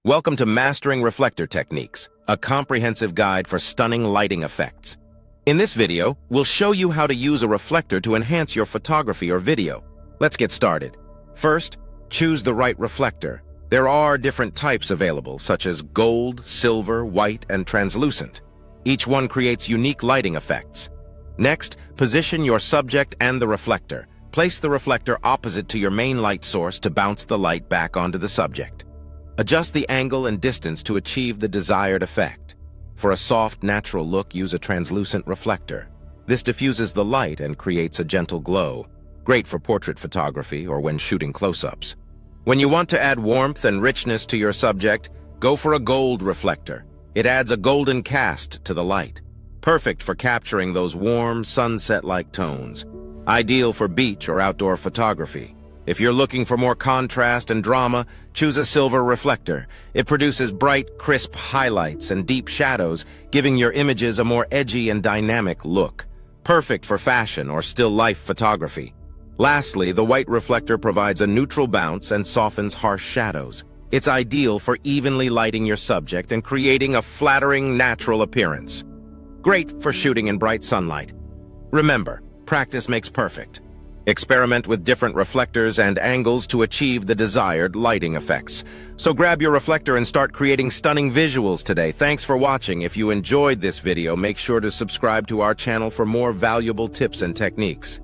Welcome to Mastering Reflector Techniques, a comprehensive guide for stunning lighting effects. In this video, we'll show you how to use a reflector to enhance your photography or video. Let's get started. First, choose the right reflector. There are different types available, such as gold, silver, white, and translucent. Each one creates unique lighting effects. Next, position your subject and the reflector. Place the reflector opposite to your main light source to bounce the light back onto the subject. Adjust the angle and distance to achieve the desired effect. For a soft, natural look, use a translucent reflector. This diffuses the light and creates a gentle glow, great for portrait photography or when shooting close-ups. When you want to add warmth and richness to your subject, go for a gold reflector. It adds a golden cast to the light, perfect for capturing those warm, sunset-like tones. Ideal for beach or outdoor photography. If you're looking for more contrast and drama, choose a silver reflector. It produces bright, crisp highlights and deep shadows, giving your images a more edgy and dynamic look. Perfect for fashion or still life photography. Lastly, the white reflector provides a neutral bounce and softens harsh shadows. It's ideal for evenly lighting your subject and creating a flattering, natural appearance. Great for shooting in bright sunlight. Remember, practice makes perfect. Experiment with different reflectors and angles to achieve the desired lighting effects. So grab your reflector and start creating stunning visuals today. Thanks for watching. If you enjoyed this video, make sure to subscribe to our channel for more valuable tips and techniques.